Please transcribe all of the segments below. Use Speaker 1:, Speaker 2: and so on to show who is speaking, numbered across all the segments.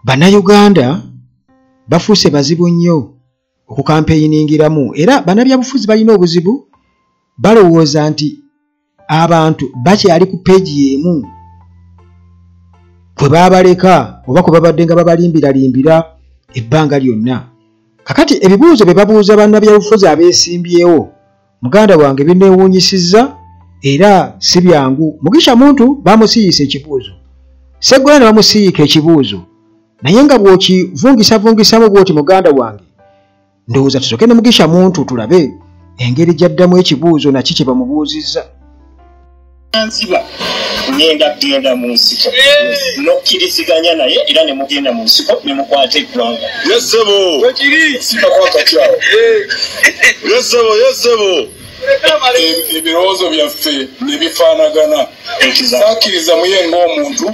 Speaker 1: Bannayuganda bafuuse bazibu nnyo okukampeyiningiramu era bannabyabufuzi balina obuzibu balowooza nti abantu bakyali ku peegi y'emu kwe baabaleka oba kwe babadde nga babalimbiralimbira ebbanga lyonna. Kakati ebibuuzo bye babuuza bannabyabufuzi abeesimbyewo muganda wange binneewuunyisizza era si byangu. Mugisha Muntu bamusiiyisa ekibuuzo, Sseggolanya ne bamusiiyika ekibuuzo, naye nga bw'okivungisamu bw'oti muganda wange, ndowooza tusooke ne Mugisha Muntu tulabe engeri gy'addamu ekibuuzo naki kye bamubuuzizza.
Speaker 2: Nziba ngenda genda mu nsiko nokkiriziganya naye era ne mugenda mu nsiko ne mukwata eggwanga.
Speaker 3: Yesebo
Speaker 2: Sikakwata kyawo.
Speaker 3: Yesebo ebirowoozo byaffe ne bifaanagana. Sakkiriza muye ng'omuntu.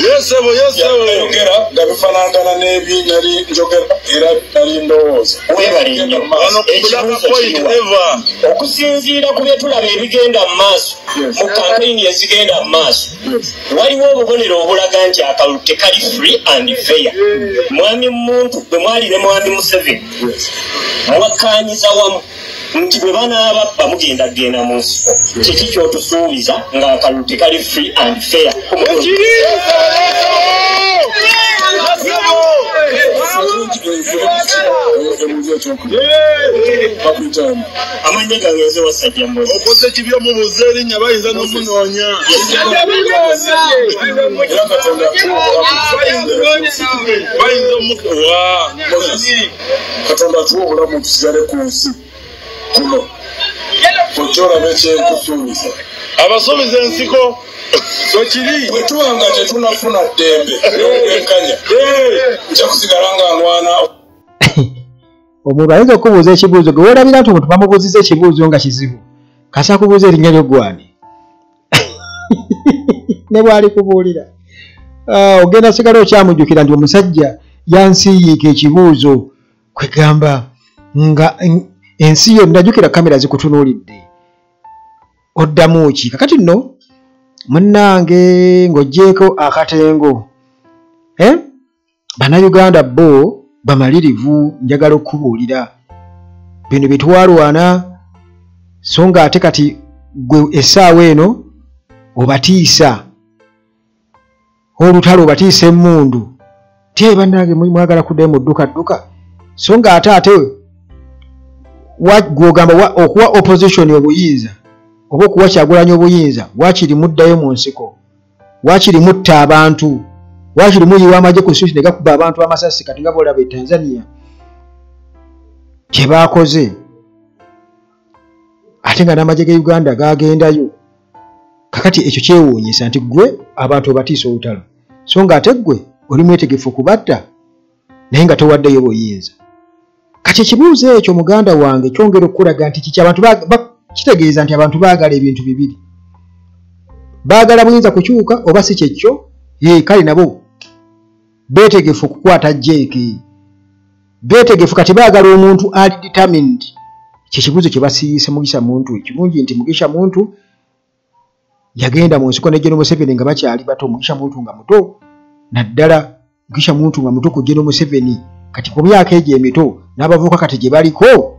Speaker 3: Yesebo
Speaker 2: Yogera nga bifaanagana n'ebinali njogera era nali ndowooza. Weebale nnyo. Okusinziira ku bye tulaba ebigenda mu maaso mu kampeyini ezigenda mu maaso, waliwo obubonero obulaga nti akalulu tekali free and fair. Mwami Muntu bwe mwali ne Mwami Museveni mwakkaanyiza wamu nti bwe banaaba bamugenda genda mu nsiko, kiki ky'otusuubiza ng'akalulu tekali free and fair. Amanya gange wasajja mbozi
Speaker 3: okoze kibyo mubuze erinnya bayinza n'omunoonya. Katonda tuwa obulamu tusigale ku nsi kuno okyolaba ekyenkusuubiza abasuubiza ensiko sokiri bwe tuba nga tetunafuna ddembe enkanya nja kusigala nga ndwana.
Speaker 1: Omuntu ayinza okubuuza ekibuuzo gwe weerabira nti omuntu bamubuuzizza ekibuuzo nga kizibu kasa kubuuza erinnya ly'ogwani ne bw'ali kubuulira ogenda sigala okyamujjukira nti omusajja yansiiyiika ekibuuzo kwegamba nga ensi yonna jjukira kamera zikutunuulidde oddamu ki. Kakati nno munnange ng'oggyeko akatengo Bannayuganda bo bamalirivu, njagala okubuulira bino bye twalwana so nga ate kati gwe essaawa eno obatiisa olutalo obatiisa emmundu tye bannange mwagala kuddayo mu dduka so nga ate gw'ogamba okuwa opposition obuyinza oba okuwa Kyagulanyi obuyinza waakiri muddayo mu nsiko, waakiri mutta abantu, waakiri muyiwa amagye ku street ne gakuba abantu amasasi. Kati nga bw'olaba e Tanzania kye baakoze ate nga n'amagye ge Uganda gaagendayo. Kakati ekyo kyewuunyisa nti gwe abantu obatiisa olutalo so nga ate gwe oli mwetegefu kubatta naye nga towaddeyo buyinza. Kati ekibuuzo ekyo muganda wange kyongera okulaga nti kiki abantu kitegeeza nti abantu baagala ebintu bibiri, baagala buyinza kukyuka oba si kyekyo. Kale nabo beetegefu okukwata jeeke, beetegefu kati baagala omuntu ali determined. Kyekibuuzo kye basiiyise Mugisha Muntu. Ekirungi nti Mugisha Muntu yagenda mu nsiko ne General Museveni nga bakyali bato. Mugisha Muntu nga muto naddala, Mugisha Muntu nga muto ku General Museveni. Kati ku myaka egyo emito n'abavubuka kati gye baliko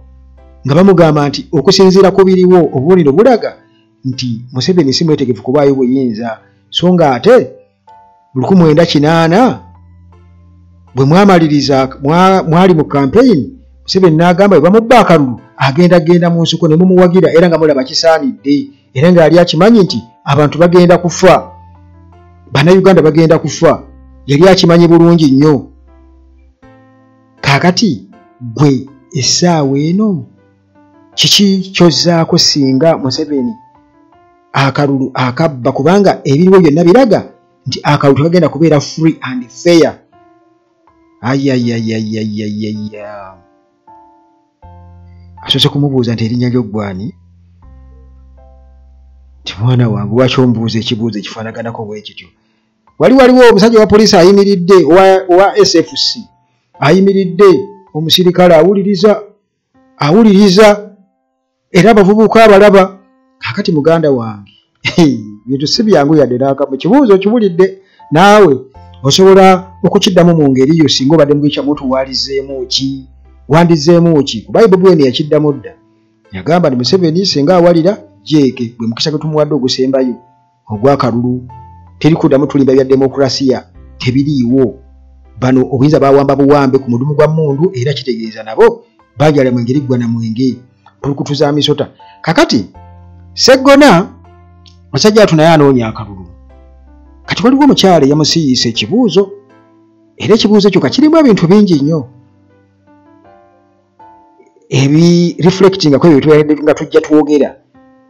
Speaker 1: nga bamugamba nti okusinziira ku biriwo obubonero bulaga nti Museveni si mwetegefu kubaayo buyinza so nga ate 1980 bwe mwamaliriza mwali mu campaign Museveni n'agamba bwe bamubba akalulu agenda mu nsiko ne mumuwagira era nga mulaba kisaanidde era nga yali akimanyi nti abantu bagenda kufa, Bannayuganda bagenda kufa, yali akimanyi bulungi nnyo. Kaakati gwe essaawa eno kiki kyozzaako singa Museveni akalulu akabba, kubanga ebiriwo byonna biraga nti akalulu tekagenda kubeera free and fair. Asoose kumubuuza nti erinnya ly'ogwani, nti mwana wange lwaki ombuuza ekibuuzo ekifaanaganako bwe kityo. Waliwo omusajja wa poliisi ayimiridde owa SFC ayimiridde, omusirikale awuliriza era abavubuka abalaba. Kakati muganda wange bintu si byangu yadde n'akamu kibuuzo kiwulidde naawe osobola okukiddamu mu ngeri yo singa obadde mugikya muntu wandizeemu ki ku Bible bwene yakiddamu dda yagamba nti Museveni singa awalira jeeke gwe mukisa gutumuwadde ogusembayo ogwakalulu teri kuddamu tulimba bya demokrasiya tebiriiwo bano obuyinza bawamba buwambe ku mudumu gwa mundu era kitegeeza nabo bajala mwengeri gwa na mwenge tulukutuza misota kakati Sseggona musajja atunaye anoonya akalulu kati waliwo omukyala yamusiiyisa ekibuuzo era ekibuuzo ekyo kakirimu ebintu bingi nnyo ebi reflecting ko ebintu nga tujja twogera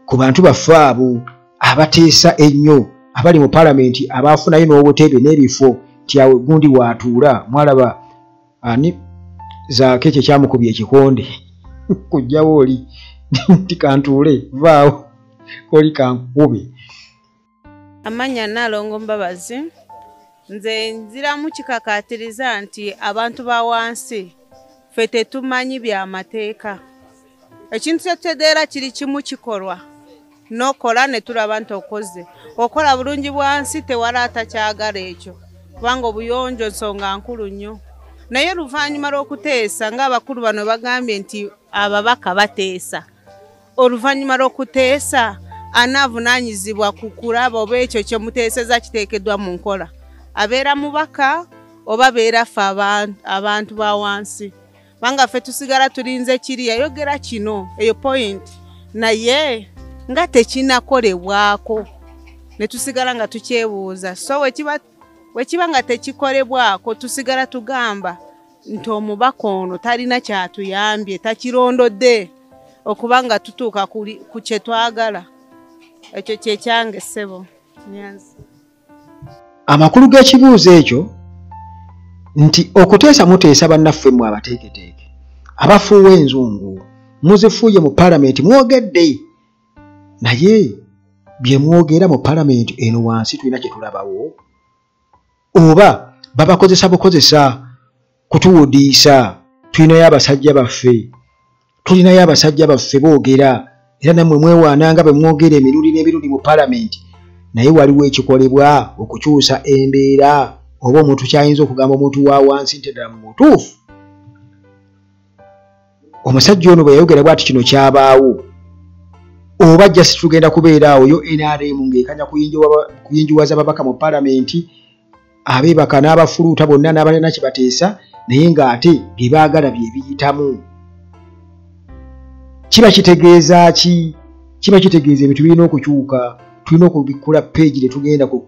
Speaker 1: ku bantu baffe abo abateesa ennyo abali mu parliament abafunayo n'obutebe n'ebifo tiawe gundi waatuula mwalaba ani zaake ekyo kyamukubye ekikonde kujjawo oli tikantuule vaawo oli kankube
Speaker 4: amanya Nalongo Mbabazi nze nziramu kikakatiriza nti abantu ba wansi ffe tetumanyi by'amateeka ekintu kyetutegeera kiri kimu kikolwa n'okola ne tulaba nti okoze okola bulungi bwansi tewalaata kyagala ekyo kubanga obuyonjo nsonga nkulu nnyo naye oluvannyuma lw'okuteesa ng'abakulu bano bagambye nti ababaka bateesa oluvannyuma lw'okuteesa anavunaanyizibwa ku kulaba oba ekyo kye muteeseza kiteekeddwa mu nkola abeera mubaka oba beera ffe abantu ba wansi banga ffe tusigala tulinze kiri yayogera kino eyo point naye nga tekinakolebwako ne tusigala nga tukyebuuza so wekiba nga tekikolebwako tusigala tugamba nti omubaka ono talina kyatuyambye takirondodde okuba nga tutuuka ku kye twagala ekyo kyekyange ssebo nyanzi
Speaker 1: amakulu g'ekibuuzo ekyo nti okuteesa muteesa bannaffe mmwe abateeketeeke abafuuwa enzungu muzifuuye mu palamenti mwogedde naye bye mwogera mu palamenti eno wansi tulina kye tulabawo oba babakozesa bukozesa kutuwudiisa tulinayo abasajja baffe boogera era nammwe mwewaananga bwe mwogera emirundi n'emirundi mu palamenti naye waliwo ekikolebwa okukyusa embeera oba omuntu kyayinza okugamba omuntu wa wansi nti ddala mu butuufu omusajja ono bwe yayogera bw'ati kino kyabaawo oba jjasi tugenda kubeeraawo yo NRM ng'ekanya kuyinjuwaza ababaka mu palamenti abeebaka n'abafuluuta bonna n'abalina kye bateesa naye ng'ate bye baagala bye biyitamu kiba kitegeeza ki kiba kitegeeza ebintu birina okukyuka tulina okubikkula peegi tetugenda ku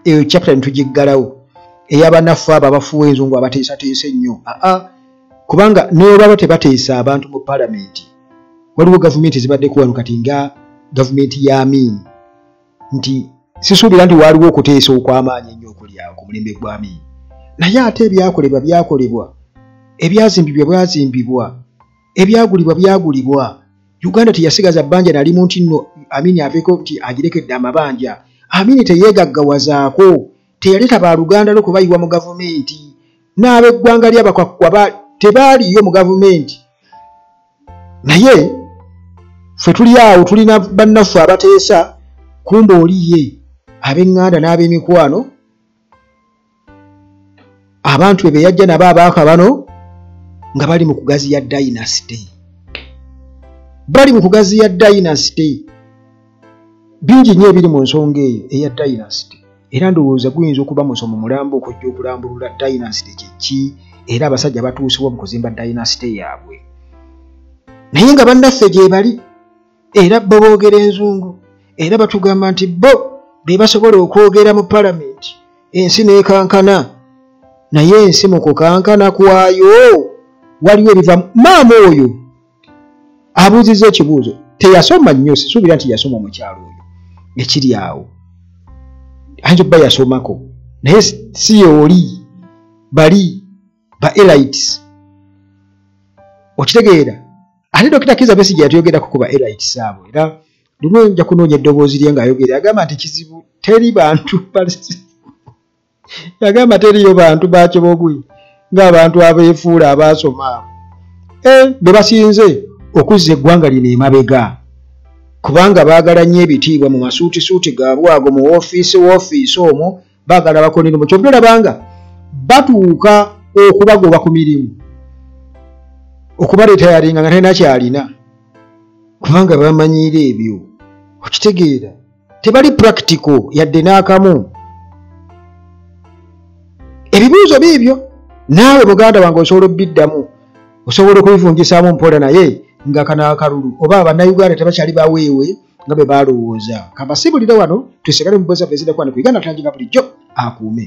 Speaker 1: eyo chapter nitugiggalawo ey'abannaffe abo abafuuwa enzungu abateesateesa ennyo kubanga neobaba tebateesa abantu mu palamenti waliwo gavumenti zibadde kuwano kati nga gavumenti ya Amin nti sisuubira nti waliwo okuteesa okw'amaanyi ennyo okulyawo ku mulembe gwa Amin naye ate ebyakolebwa ebyazimbibwa byazimbibwa ebyagulibwa byagulibwa Uganda teyasigaza bbanja nali muntu nno Amin aveeko nti agirekedde amabanja Amin teyeegaggawazaako teyaleta baaluganda lw'okubayiwa mu gavumenti n'ab'eggwanga ly'abakwakwa tebaaliyo mu gavumenti naye ffe tuli awo tulina bannaffe abateesa kumbe oliye ab'eŋŋanda n'ab'emikwano abantu be beyajja nabo abaaka bano nga bali mu kugaziya dynasty bingi nnyo ebiri mu nsonga eyo eya dynasty era ndowooza guyinza okuba musomo mulambo okujja okulambulula dynasty kyeki era abasajja batuusibwa mu kuzimba dynasty yaabwe naye nga bannaffe gye bali era bo boogera enzungu era batugamba nti bo be basobola okwogera mu palamenti ensi n'ekankana naye ensi mu kukankana kwayo waliwo ebiva maama oyo abuuzizza ekibuuzo teyasoma nnyo sisuubira nti yasoma omukyalo oyo ekiri awo ayinza okuba yasomako naye si oli bali ba elites okitegeera ate Dr. Kizza Besigye yatuyogerako ku ba elites abo era luno nja kunoonya eddoboozi lye ng'ayogera yagamba nti kizibu teri bantu yagamba teriyo bantu bakibogwi ng'abantu abeefuula abaasoma abo be basinze okuzza eggwanga lino emabega kubanga baagala nnyo ebitiibwa mu masuutisuuti gaabwe ago mu woofiisi omwo baagala bakonera mu kyobula labanga batuuka okubagoba ku mirimu okubaleeta yalinga nga talina kyalina kubanga bamanyiira ebyo okitegeera tebali practical yadde n'akamu ebibuuzo biibyo naawe muganda wange osobola obbiddamu osobola okubivunjisaamu mpola naye nga kanaakalulu oba abannayuganda tebakyali baweewe nga bwe balowooza kabasibulire wano twesigale mu bweza fezida kwane kuyiganda tanjinga bulijjo akuume